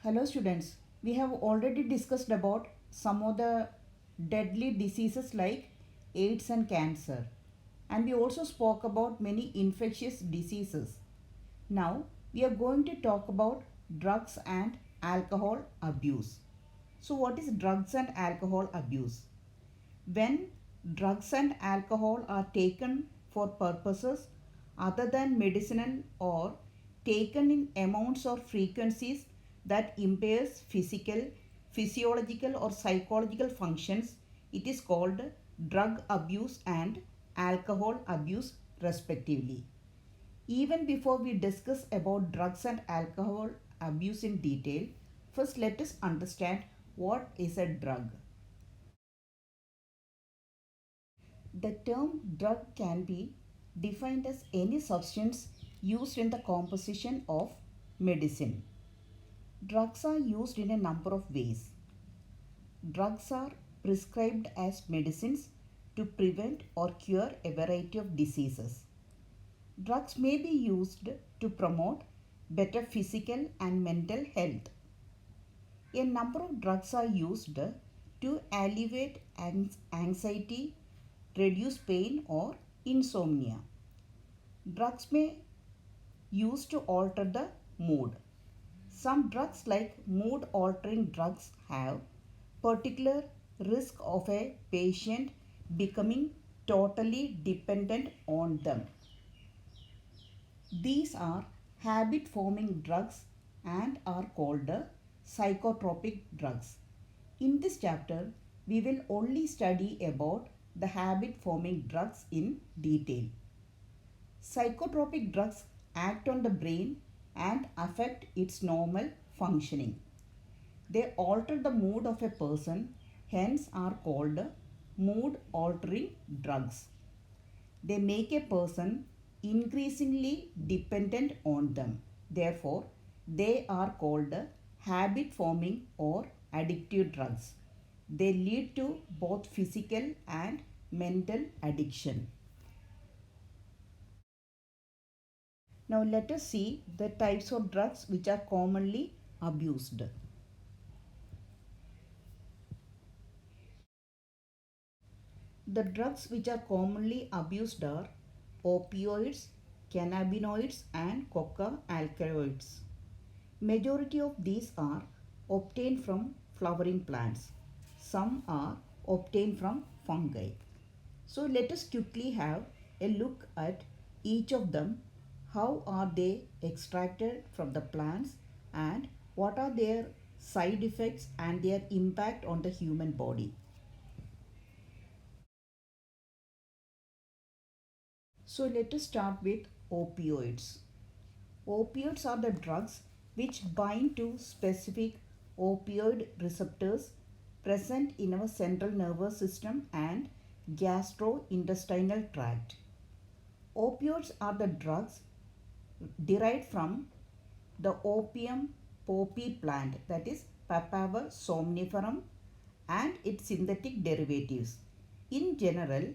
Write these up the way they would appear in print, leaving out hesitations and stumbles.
Hello students, we have already discussed about some of the deadly diseases like AIDS and cancer, and we also spoke about many infectious diseases. Now we are going to talk about drugs and alcohol abuse. So what is drugs and alcohol abuse? When drugs and alcohol are taken for purposes other than medicinal or taken in amounts or frequencies that impairs physical, physiological or psychological functions, it is called drug abuse and alcohol abuse respectively. Even before we discuss about drugs and alcohol abuse in detail, first let us understand what is a drug. The term drug can be defined as any substance used in the composition of medicine. Drugs are used in a number of ways. Drugs are prescribed as medicines to prevent or cure a variety of diseases. Drugs may be used to promote better physical and mental health. A number of drugs are used to alleviate anxiety, reduce pain or insomnia. Drugs may use to alter the mood. Some drugs like mood altering drugs have particular risk of a patient becoming totally dependent on them. These are habit forming drugs and are called psychotropic drugs. In this chapter, we will only study about the habit forming drugs in detail. Psychotropic drugs act on the brain and affect its normal functioning. They alter the mood of a person, hence are called mood altering drugs. They make a person increasingly dependent on them. Therefore, they are called habit forming or addictive drugs. They lead to both physical and mental addiction. Now let us see the types of drugs which are commonly abused. The drugs which are commonly abused are opioids, cannabinoids and coca alkaloids. Majority of these are obtained from flowering plants. Some are obtained from fungi. So let us quickly have a look at each of them. How are they extracted from the plants and what are their side effects and their impact on the human body. So let us start with opioids. Opioids are the drugs which bind to specific opioid receptors present in our central nervous system and gastrointestinal tract. Opioids are the drugs derived from the opium poppy plant, that is Papaver somniferum, and its synthetic derivatives. In general,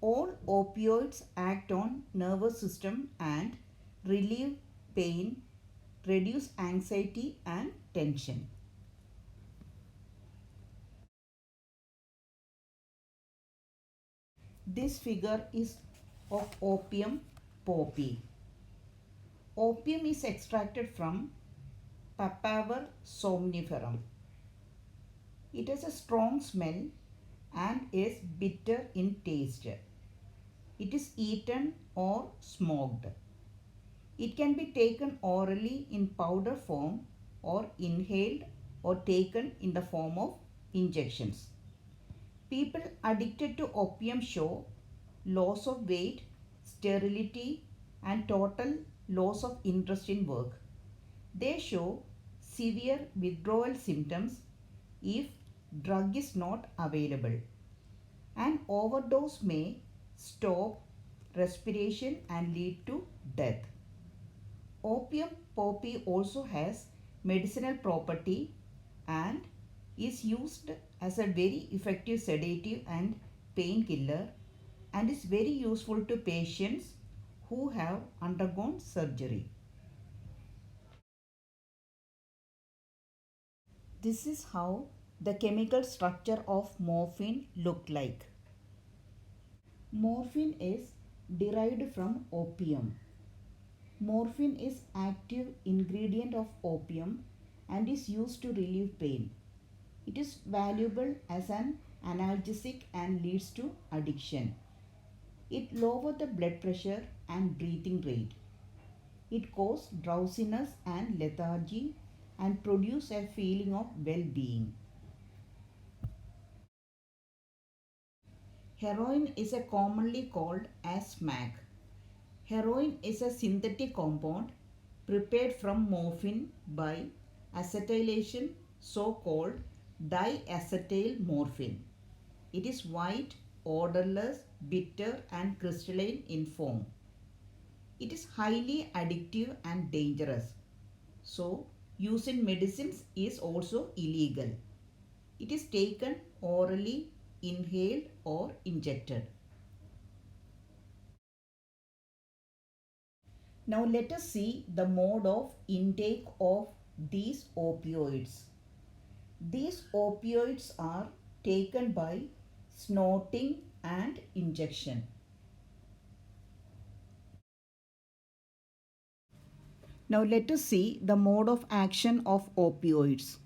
all opioids act on nervous system and relieve pain, reduce anxiety and tension. This figure is of opium poppy. Opium is extracted from Papaver somniferum. It has a strong smell and is bitter in taste. It is eaten or smoked. It can be taken orally in powder form or inhaled or taken in the form of injections. People addicted to opium show loss of weight, sterility, and total loss of interest in work. They show severe withdrawal symptoms if drug is not available. An overdose may stop respiration and lead to death. Opium poppy also has medicinal property and is used as a very effective sedative and painkiller and is very useful to patients who have undergone surgery. This is how the chemical structure of morphine look like. Morphine is derived from opium. Morphine is active ingredient of opium and is used to relieve pain. It is valuable as an analgesic and leads to addiction. It lowers the blood pressure and breathing rate. It causes drowsiness and lethargy and produce a feeling of well-being. Heroin is a commonly called as smack. Heroin is a synthetic compound prepared from morphine by acetylation, so-called diacetyl morphine. It is white, odorless, bitter and crystalline in form. It is highly addictive and dangerous. So, use in medicines is also illegal. It is taken orally, inhaled or injected. Now let us see the mode of intake of these opioids. These opioids are taken by snorting and injection. Now let us see the mode of action of opioids.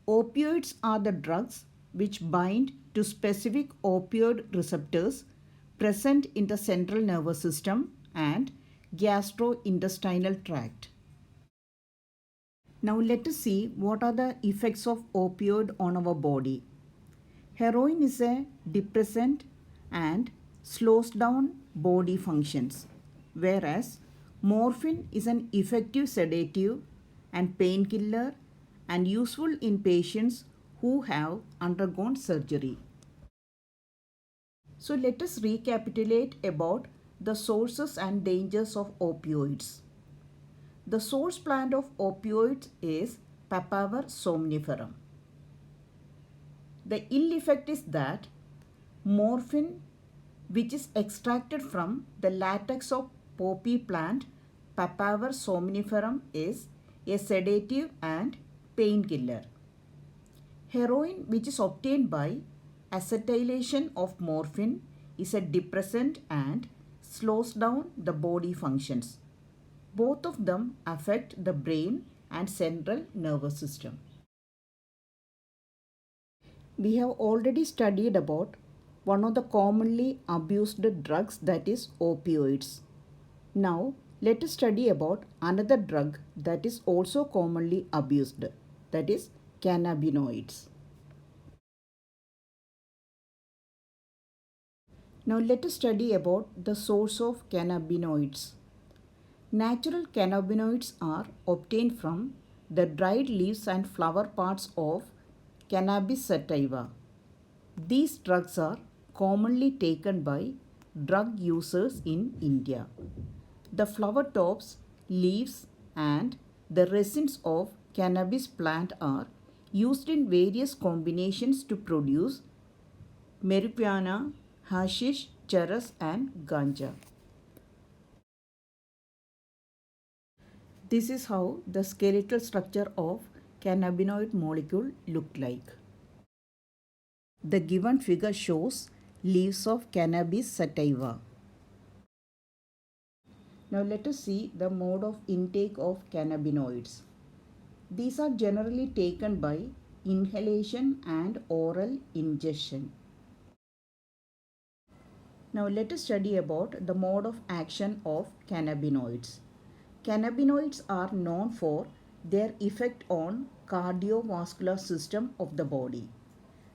Opioids are the drugs which bind to specific opioid receptors present in the central nervous system and gastrointestinal tract. Now let us see what are the effects of opioid on our body. Heroin is a depressant and slows down body functions, whereas morphine is an effective sedative and painkiller and useful in patients who have undergone surgery. So let us recapitulate about the sources and dangers of opioids. The source plant of opioids is Papaver somniferum. The ill effect is that morphine, which is extracted from the latex of poppy plant Papaver somniferum, is a sedative and painkiller. Heroin, which is obtained by acetylation of morphine, is a depressant and slows down the body functions. Both of them affect the brain and central nervous system. We have already studied about one of the commonly abused drugs, that is opioids. Now let us study about another drug that is also commonly abused, that is cannabinoids. Now let us study about the source of cannabinoids. Natural cannabinoids are obtained from the dried leaves and flower parts of Cannabis sativa. These drugs are commonly taken by drug users in India. The flower tops, leaves and the resins of cannabis plant are used in various combinations to produce marijuana, hashish, charas and ganja. This is how the skeletal structure of cannabinoid molecule look like. The given figure shows leaves of Cannabis sativa. Now let us see the mode of intake of cannabinoids. These are generally taken by inhalation and oral ingestion. Now let us study about the mode of action of cannabinoids. Cannabinoids are known for their effect on cardiovascular system of the body.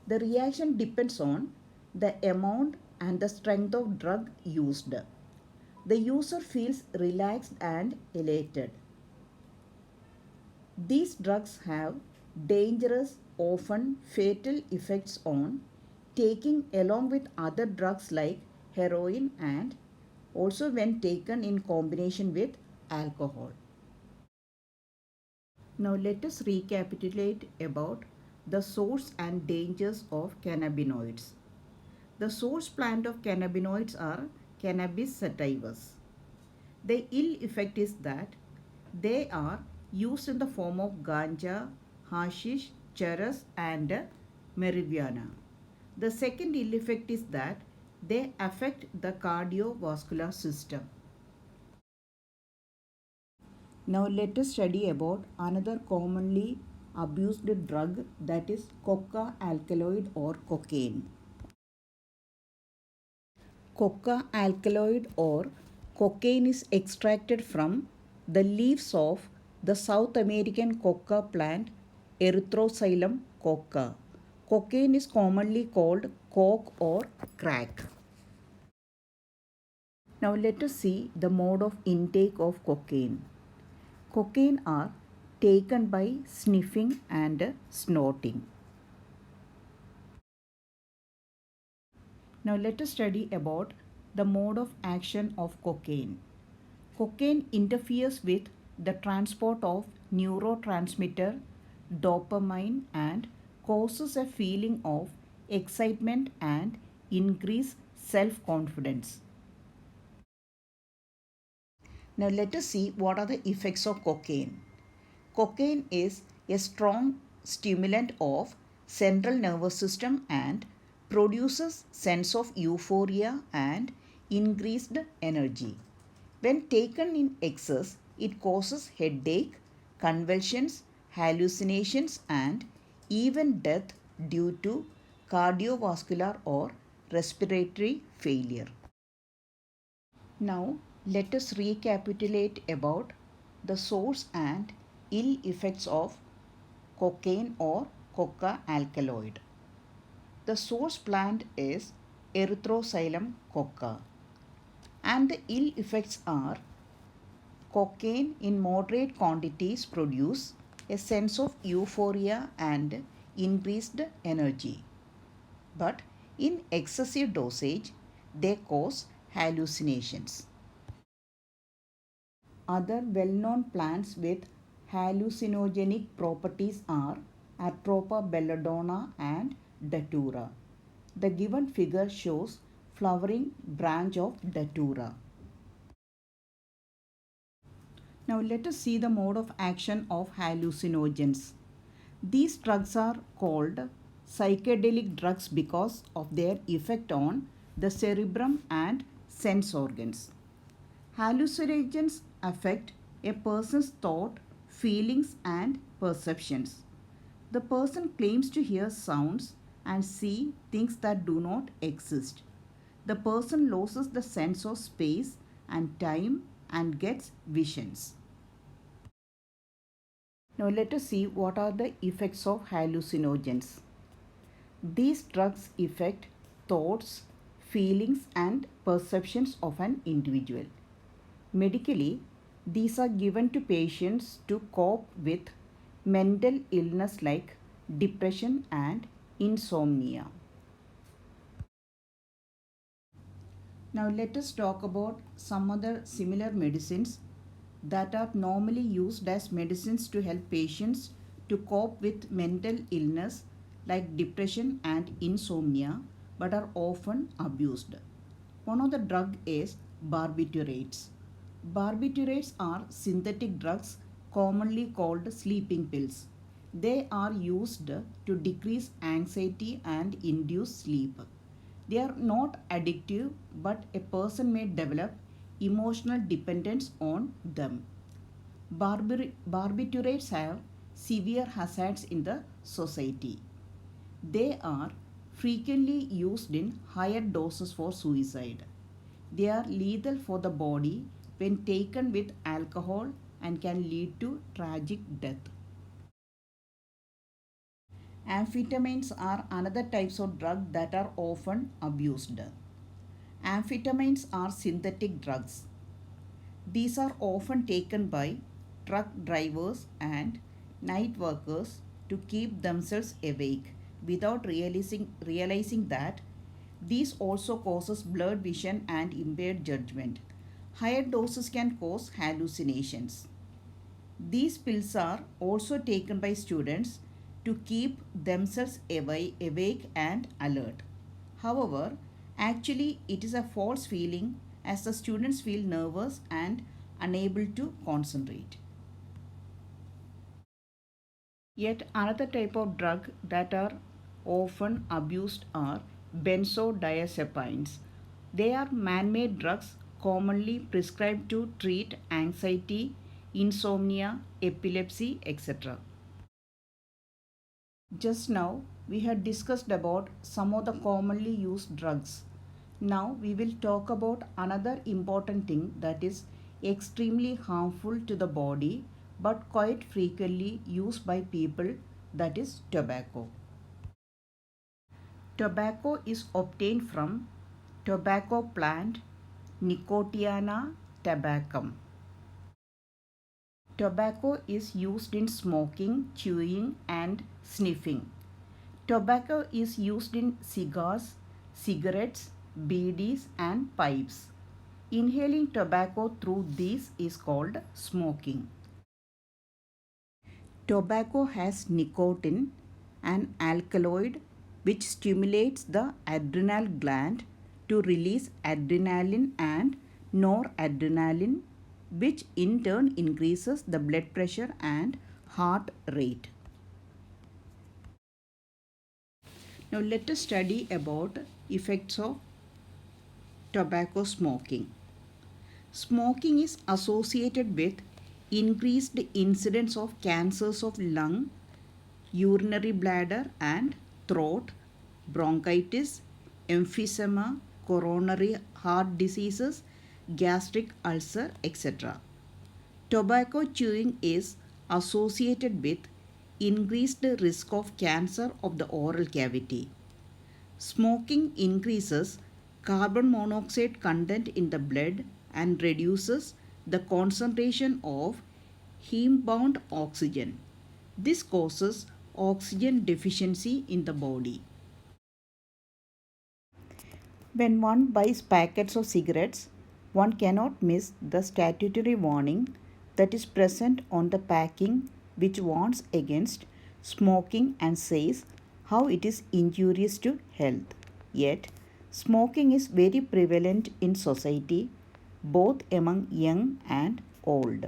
The reaction depends on the amount and the strength of drug used. The user feels relaxed and elated. These drugs have dangerous, often fatal effects on taking along with other drugs like heroin and also when taken in combination with alcohol. Now let us recapitulate about the source and dangers of cannabinoids. The source plant of cannabinoids are Cannabis sativas. The ill effect is that they are used in the form of ganja, hashish, charas and marijuana. The second ill effect is that they affect the cardiovascular system. Now let us study about another commonly abused drug, that is coca alkaloid or cocaine. Coca alkaloid or cocaine is extracted from the leaves of the South American coca plant Erythroxylum coca. Cocaine is commonly called coke or crack. Now let us see the mode of intake of cocaine. Cocaine are taken by sniffing and snorting. Now let us study about the mode of action of cocaine. Cocaine interferes with the transport of neurotransmitter dopamine and causes a feeling of excitement and increased self-confidence. Now let us see what are the effects of cocaine. Cocaine is a strong stimulant of central nervous system and produces sense of euphoria and increased energy. When taken in excess, it causes headache, convulsions, hallucinations and even death due to cardiovascular or respiratory failure. Now, let us recapitulate about the source and ill effects of cocaine or coca alkaloid. The source plant is Erythroxylum coca, and the ill effects are: cocaine in moderate quantities produce a sense of euphoria and increased energy, but in excessive dosage they cause hallucinations. Other well-known plants with hallucinogenic properties are Atropa belladonna and Datura. The given figure shows flowering branch of Datura. Now let us see the mode of action of hallucinogens. These drugs are called psychedelic drugs because of their effect on the cerebrum and sense organs. Hallucinogens affect a person's thought, feelings, and perceptions. The person claims to hear sounds and see things that do not exist. The person loses the sense of space and time and gets visions. Now let us see what are the effects of hallucinogens. These drugs affect thoughts, feelings, and perceptions of an individual. Medically, these are given to patients to cope with mental illness like depression and insomnia. Now let us talk about some other similar medicines that are normally used as medicines to help patients to cope with mental illness like depression and insomnia, but are often abused. One of the drug is barbiturates. Barbiturates are synthetic drugs commonly called sleeping pills. They are used to decrease anxiety and induce sleep. They are not addictive, but a person may develop emotional dependence on them. Barbiturates have severe hazards in the society. They are frequently used in higher doses for suicide. They are lethal for the body when taken with alcohol and can lead to tragic death. Amphetamines are another types of drug that are often abused. Amphetamines are synthetic drugs. These are often taken by truck drivers and night workers to keep themselves awake without realizing that these also causes blurred vision and impaired judgment. Higher doses can cause hallucinations. These pills are also taken by students to keep themselves awake and alert. However, actually it is a false feeling as the students feel nervous and unable to concentrate. Yet another type of drug that are often abused are benzodiazepines. They are man-made drugs commonly prescribed to treat anxiety, insomnia, epilepsy, etc. Just now we had discussed about some of the commonly used drugs. Now we will talk about another important thing that is extremely harmful to the body but quite frequently used by people, that is tobacco. Tobacco is obtained from tobacco plant Nicotiana tabacum. Tobacco is used in smoking, chewing and sniffing. Tobacco is used in cigars, cigarettes, BDs and pipes. Inhaling tobacco through these is called smoking. Tobacco has nicotine, an alkaloid which stimulates the adrenal gland to release adrenaline and noradrenaline, which in turn increases the blood pressure and heart rate. Now let us study about effects of tobacco smoking. Smoking is associated with increased incidence of cancers of lung, urinary bladder and throat, bronchitis, emphysema, coronary heart diseases, gastric ulcer, etc. Tobacco chewing is associated with increased risk of cancer of the oral cavity. Smoking increases carbon monoxide content in the blood and reduces the concentration of heme-bound oxygen. This causes oxygen deficiency in the body. When one buys packets of cigarettes, one cannot miss the statutory warning that is present on the packing, which warns against smoking and says how it is injurious to health. Yet, smoking is very prevalent in society, both among young and old.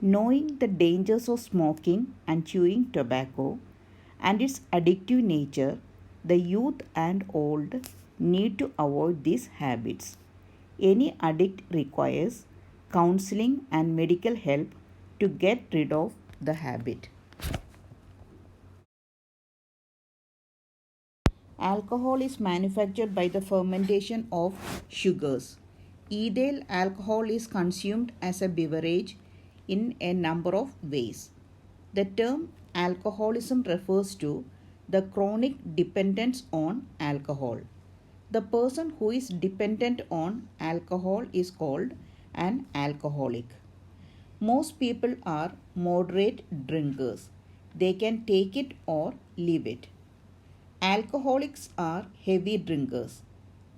Knowing the dangers of smoking and chewing tobacco and its addictive nature, the youth and old need to avoid these habits. Any addict requires counseling and medical help to get rid of the habit. Alcohol is manufactured by the fermentation of sugars. Ethyl alcohol is consumed as a beverage in a number of ways. The term alcoholism refers to the chronic dependence on alcohol. The person who is dependent on alcohol is called an alcoholic. Most people are moderate drinkers. They can take it or leave it. Alcoholics are heavy drinkers.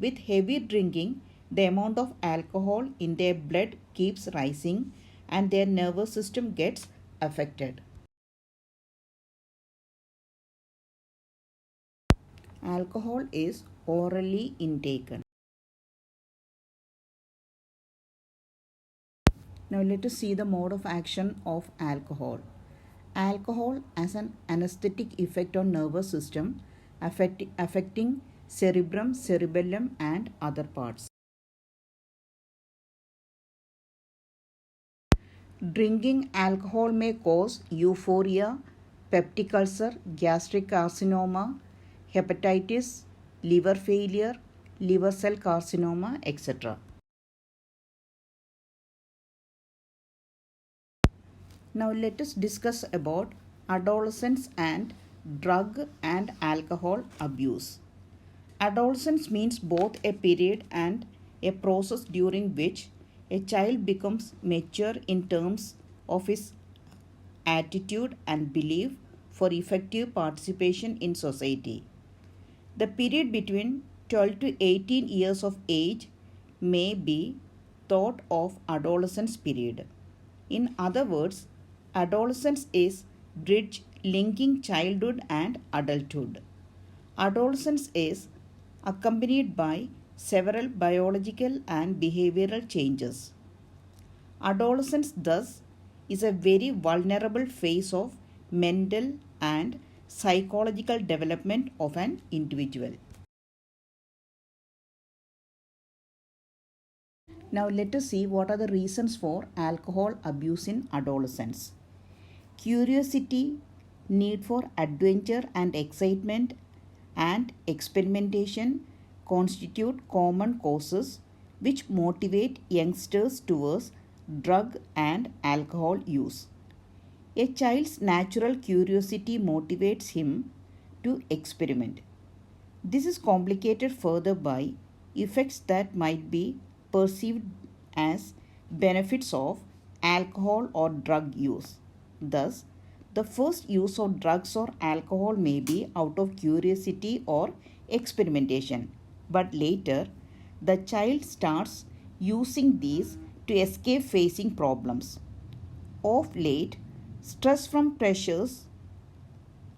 With heavy drinking, the amount of alcohol in their blood keeps rising and their nervous system gets affected. Alcohol is orally intaken. Now let us see the mode of action of alcohol. Alcohol has an anesthetic effect on nervous system affecting cerebrum, cerebellum and other parts. Drinking alcohol may cause euphoria, peptic ulcer, gastric carcinoma, hepatitis, liver failure, liver cell carcinoma, etc. Now let us discuss about adolescence and drug and alcohol abuse. Adolescence means both a period and a process during which a child becomes mature in terms of his attitude and belief for effective participation in society. The period between 12 to 18 years of age may be thought of adolescence period. In other words, adolescence is bridge linking childhood and adulthood. Adolescence is accompanied by several biological and behavioral changes. Adolescence thus is a very vulnerable phase of mental and psychological development of an individual. Now let us see what are the reasons for alcohol abuse in adolescence. Curiosity, need for adventure and excitement, and experimentation constitute common causes which motivate youngsters towards drug and alcohol use. A child's natural curiosity motivates him to experiment. This is complicated further by effects that might be perceived as benefits of alcohol or drug use. Thus, the first use of drugs or alcohol may be out of curiosity or experimentation, but later the child starts using these to escape facing problems. Of late, stress from pressures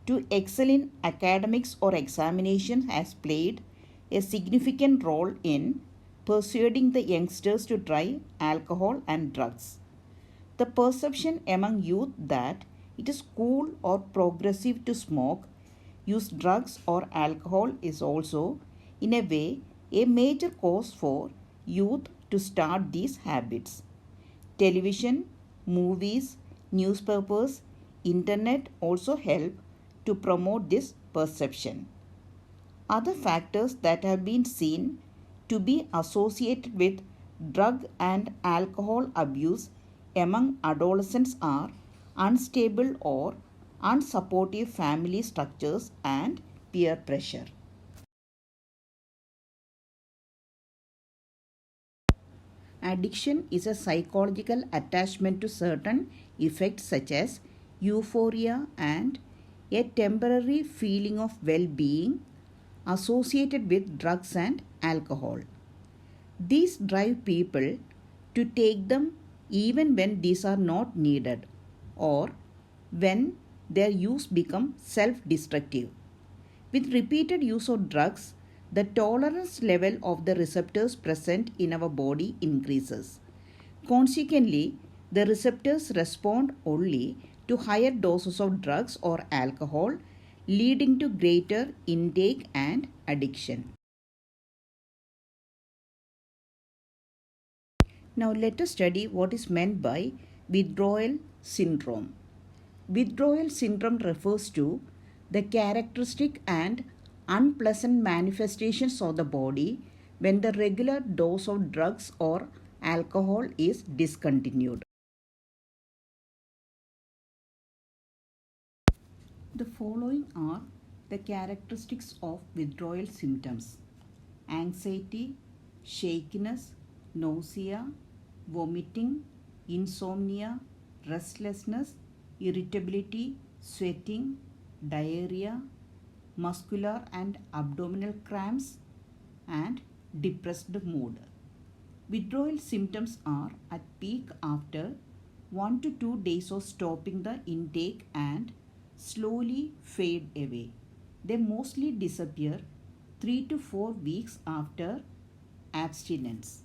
to excel in academics or examinations has played a significant role in persuading the youngsters to try alcohol and drugs. The perception among youth that it is cool or progressive to smoke, use drugs, or alcohol is also, in a way, a major cause for youth to start these habits. Television, movies, newspapers, internet also help to promote this perception. Other factors that have been seen to be associated with drug and alcohol abuse among adolescents are unstable or unsupportive family structures and peer pressure. Addiction is a psychological attachment to certain effects such as euphoria and a temporary feeling of well being associated with drugs and alcohol. These drive people to take them even when these are not needed or when their use becomes self destructive. With repeated use of drugs, the tolerance level of the receptors present in our body increases. Consequently, the receptors respond only to higher doses of drugs or alcohol, leading to greater intake and addiction. Now, let us study what is meant by withdrawal syndrome. Withdrawal syndrome refers to the characteristic and unpleasant manifestations of the body when the regular dose of drugs or alcohol is discontinued. The following are the characteristics of withdrawal symptoms: anxiety, shakiness, nausea, vomiting, insomnia, restlessness, irritability, sweating, diarrhea, muscular and abdominal cramps, and depressed mood. Withdrawal symptoms are at peak after 1 to 2 days of stopping the intake and slowly fade away. They mostly disappear 3 to 4 weeks after abstinence.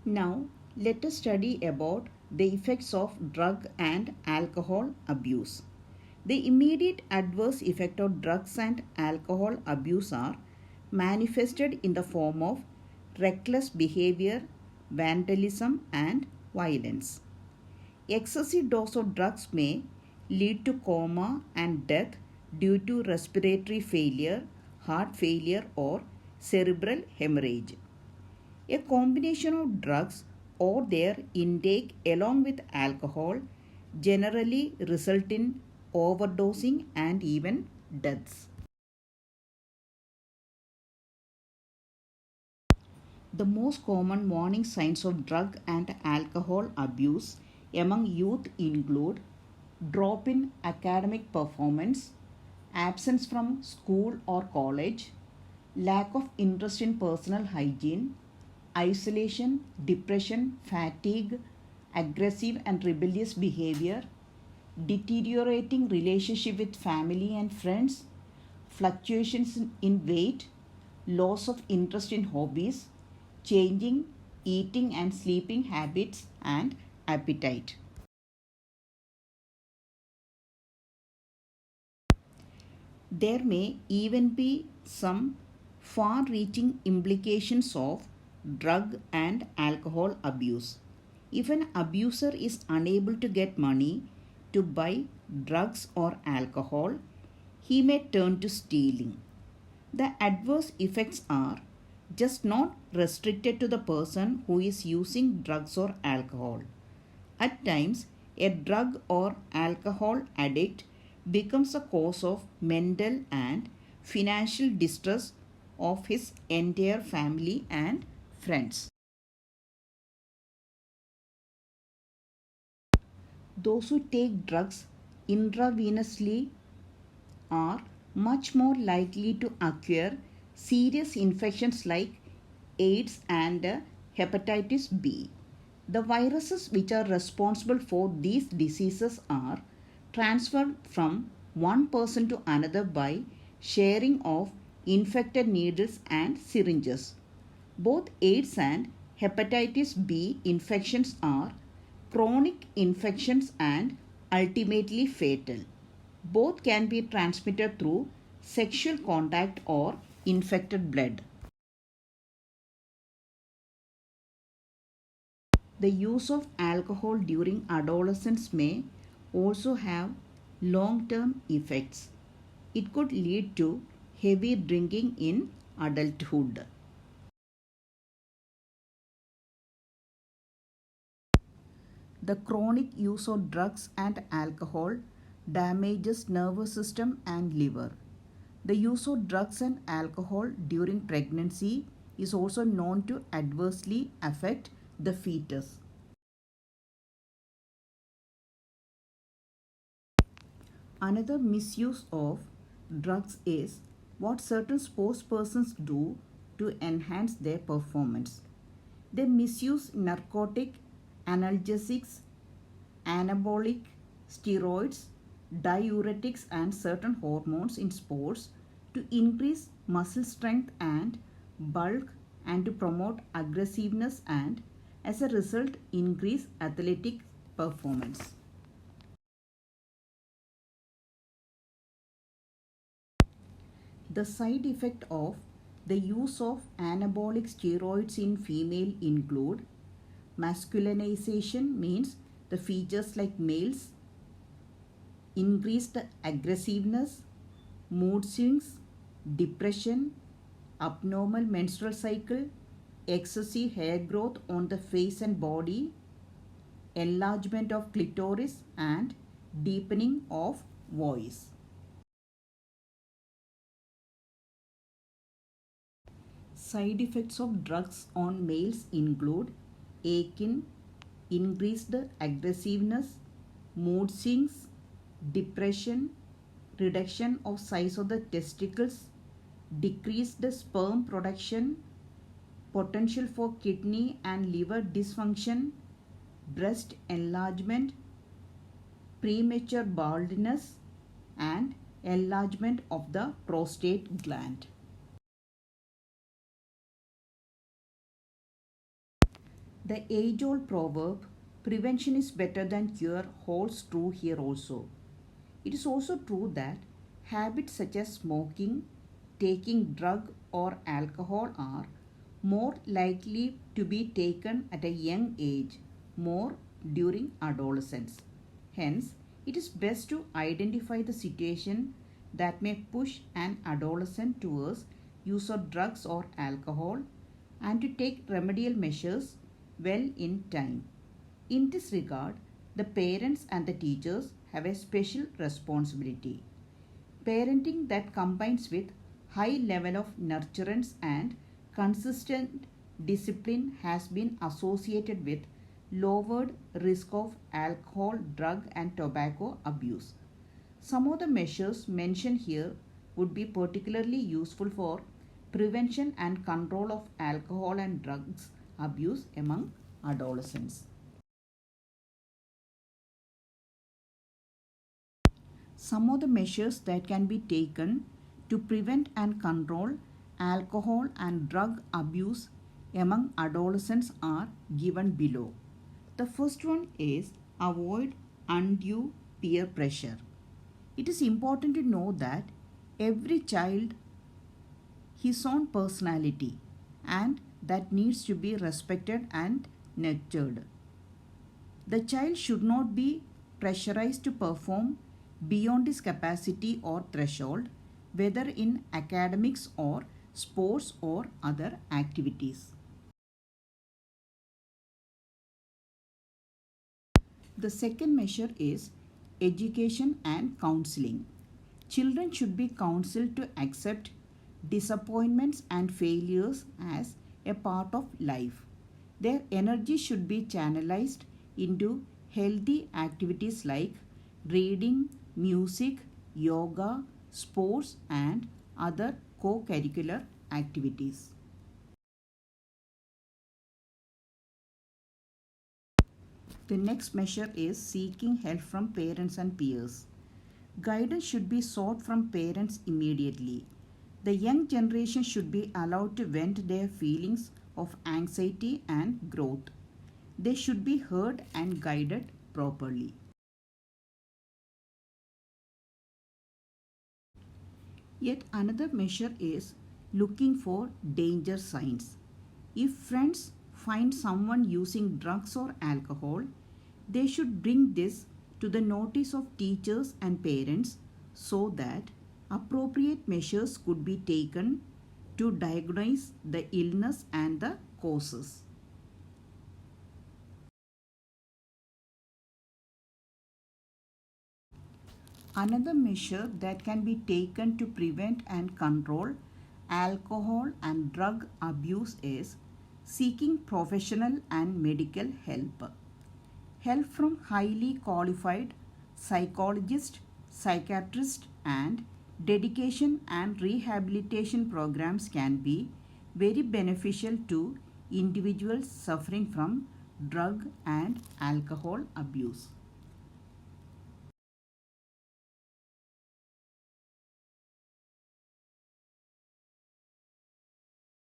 Now, let us study about the effects of drug and alcohol abuse. The immediate adverse effect of drugs and alcohol abuse are manifested in the form of reckless behavior, vandalism, and violence. Excessive dose of drugs may lead to coma and death due to respiratory failure, heart failure, or cerebral hemorrhage. A combination of drugs or their intake along with alcohol generally result in overdosing and even deaths. The most common warning signs of drug and alcohol abuse among youth include drop in academic performance, absence from school or college, lack of interest in personal hygiene, isolation, depression, fatigue, aggressive and rebellious behavior, deteriorating relationship with family and friends, fluctuations in weight, loss of interest in hobbies, changing eating and sleeping habits, and appetite. There may even be some far reaching implications of drug and alcohol abuse. If an abuser is unable to get money to buy drugs or alcohol, he may turn to stealing. The adverse effects are just not restricted to the person who is using drugs or alcohol. At times, a drug or alcohol addict becomes a cause of mental and financial distress of his entire family and friends. Those who take drugs intravenously are much more likely to acquire serious infections like AIDS and hepatitis B. The viruses which are responsible for these diseases are transferred from one person to another by sharing of infected needles and syringes. Both AIDS and hepatitis B infections are chronic infections and ultimately fatal. Both can be transmitted through sexual contact or infected blood. The use of alcohol during adolescence may also have long term effects. It could lead to heavy drinking in adulthood. The chronic use of drugs and alcohol damages nervous system and liver. The use of drugs and alcohol during pregnancy is also known to adversely affect the fetus. Another misuse of drugs is what certain sports persons do to enhance their performance. They misuse narcotic, analgesics, anabolic steroids, diuretics, and certain hormones in sports to increase muscle strength and bulk and to promote aggressiveness and, as a result, increase athletic performance. The side effect of the use of anabolic steroids in female include masculinization, means the features like males, increased aggressiveness, mood swings, depression, abnormal menstrual cycle, excessive hair growth on the face and body, enlargement of clitoris, and deepening of voice. Side effects of drugs on males include aching, increased aggressiveness, mood swings, depression, reduction of size of the testicles, decreased sperm production, potential for kidney and liver dysfunction, breast enlargement, premature baldness, and enlargement of the prostate gland. The age old proverb, prevention is better than cure, holds true here also. It is also true that habits such as smoking, taking drug or alcohol are more likely to be taken at a young age, more during adolescence. Hence, it is best to identify the situation that may push an adolescent towards use of drugs or alcohol and to take remedial measures well in time. In this regard, the parents and the teachers have a special responsibility. Parenting that combines with high level of nurturance and consistent discipline has been associated with lowered risk of alcohol, drug and tobacco abuse. Some of the measures mentioned here would be particularly useful for prevention and control of alcohol and drugs abuse among adolescents. Some of the measures that can be taken to prevent and control alcohol and drug abuse among adolescents are given below. The first one is avoid undue peer pressure. It is important to know that every child his own personality and that needs to be respected and nurtured. The child should not be pressurized to perform beyond his capacity or threshold, whether in academics or sports or other activities. The second measure is education and counseling. Children should be counseled to accept disappointments and failures as a part of life. Their energy should be channelized into healthy activities like reading, music, yoga, sports, and other co curricular activities. The next measure is seeking help from parents and peers. Guidance should be sought from parents immediately. The young generation should be allowed to vent their feelings of anxiety and growth. They should be heard and guided properly. Yet another measure is looking for danger signs. If friends find someone using drugs or alcohol, they should bring this to the notice of teachers and parents so that appropriate measures could be taken to diagnose the illness and the causes. Another measure that can be taken to prevent and control alcohol and drug abuse is seeking professional and medical help. Help from highly qualified psychologists, psychiatrists, and dedication and rehabilitation programs can be very beneficial to individuals suffering from drug and alcohol abuse.